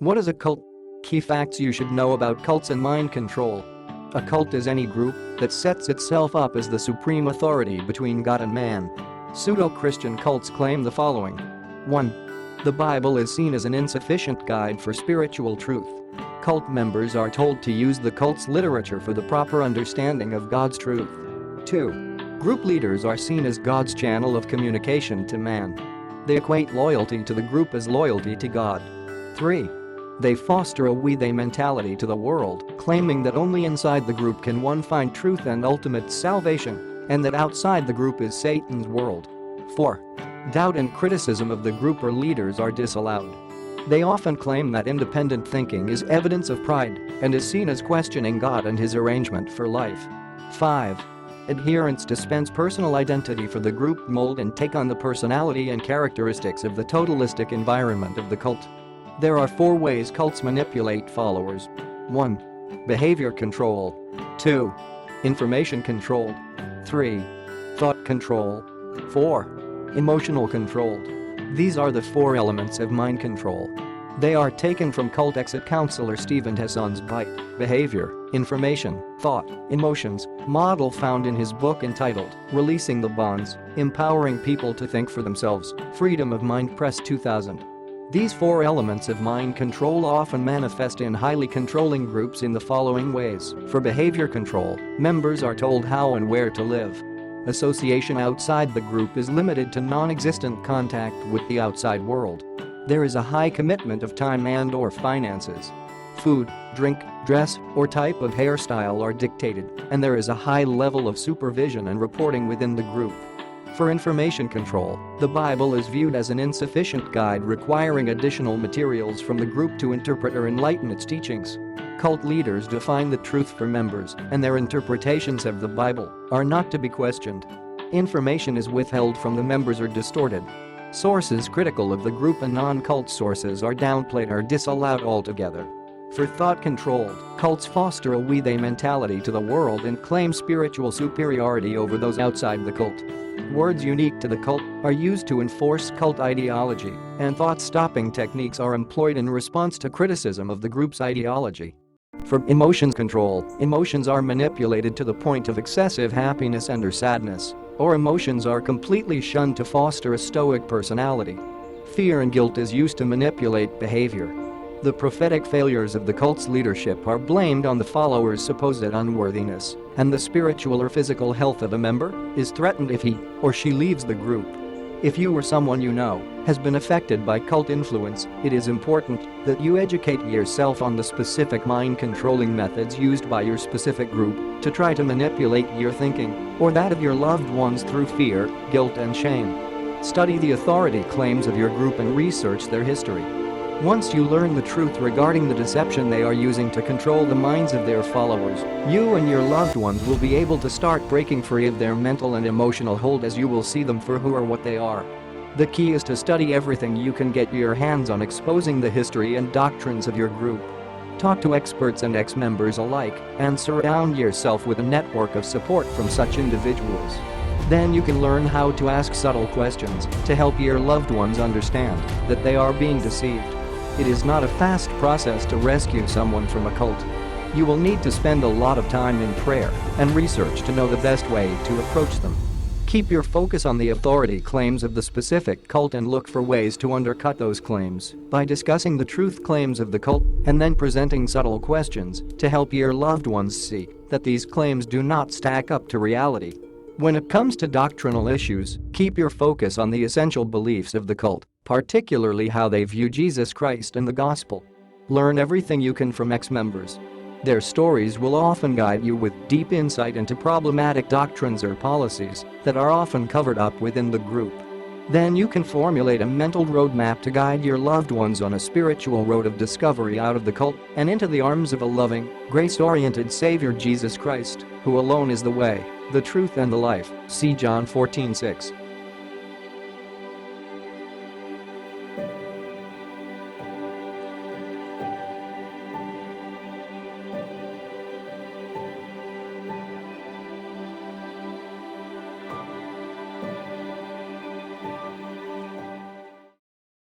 What is a cult? Key facts you should know about cults and mind control. A cult is any group that sets itself up as the supreme authority between God and man. Pseudo-Christian cults claim the following. 1. The Bible is seen as an insufficient guide for spiritual truth. Cult members are told to use the cult's literature for the proper understanding of God's truth. 2. Group leaders are seen as God's channel of communication to man. They equate loyalty to the group as loyalty to God. 3. They foster a we-they mentality to the world, claiming that only inside the group can one find truth and ultimate salvation, and that outside the group is Satan's world. 4. Doubt and criticism of the group or leaders are disallowed. They often claim that independent thinking is evidence of pride and is seen as questioning God and his arrangement for life. 5. Adherents dispense personal identity for the group mold and take on the personality and characteristics of the totalistic environment of the cult. There are 4 ways cults manipulate followers. 1. Behavior control. 2. Information control. 3. Thought control. 4. Emotional control. These are the 4 elements of mind control. They are taken from cult exit counselor Stephen Hesson's Bite, Behavior, Information, Thought, Emotions model found in his book entitled Releasing the Bonds, Empowering People to Think for Themselves, Freedom of Mind Press 2000. These 4 elements of mind control often manifest in highly controlling groups in the following ways. For behavior control, members are told how and where to live. Association outside the group is limited to non-existent contact with the outside world. There is a high commitment of time and/or finances. Food, drink, dress, or type of hairstyle are dictated, and there is a high level of supervision and reporting within the group. For information control, the Bible is viewed as an insufficient guide requiring additional materials from the group to interpret or enlighten its teachings. Cult leaders define the truth for members, and their interpretations of the Bible are not to be questioned. Information is withheld from the members or distorted. Sources critical of the group and non-cult sources are downplayed or disallowed altogether. For thought-controlled, cults foster a we-they mentality to the world and claim spiritual superiority over those outside the cult. Words unique to the cult are used to enforce cult ideology, and thought-stopping techniques are employed in response to criticism of the group's ideology. For emotions control, emotions are manipulated to the point of excessive happiness and/or sadness, or emotions are completely shunned to foster a stoic personality. Fear and guilt is used to manipulate behavior. The prophetic failures of the cult's leadership are blamed on the followers' supposed unworthiness, and the spiritual or physical health of a member is threatened if he or she leaves the group. If you or someone you know has been affected by cult influence, it is important that you educate yourself on the specific mind-controlling methods used by your specific group to try to manipulate your thinking or that of your loved ones through fear, guilt, and shame. Study the authority claims of your group and research their history. Once you learn the truth regarding the deception they are using to control the minds of their followers, you and your loved ones will be able to start breaking free of their mental and emotional hold as you will see them for who or what they are. The key is to study everything you can get your hands on exposing the history and doctrines of your group. Talk to experts and ex-members alike and surround yourself with a network of support from such individuals. Then you can learn how to ask subtle questions to help your loved ones understand that they are being deceived. It is not a fast process to rescue someone from a cult. You will need to spend a lot of time in prayer and research to know the best way to approach them. Keep your focus on the authority claims of the specific cult and look for ways to undercut those claims by discussing the truth claims of the cult and then presenting subtle questions to help your loved ones see that these claims do not stack up to reality. When it comes to doctrinal issues, keep your focus on the essential beliefs of the cult, particularly how they view Jesus Christ and the gospel. Learn everything you can from ex-members. Their stories will often guide you with deep insight into problematic doctrines or policies that are often covered up within the group. Then you can formulate a mental roadmap to guide your loved ones on a spiritual road of discovery out of the cult and into the arms of a loving, grace-oriented Savior Jesus Christ, who alone is the way, the truth and the life. See John 14:6.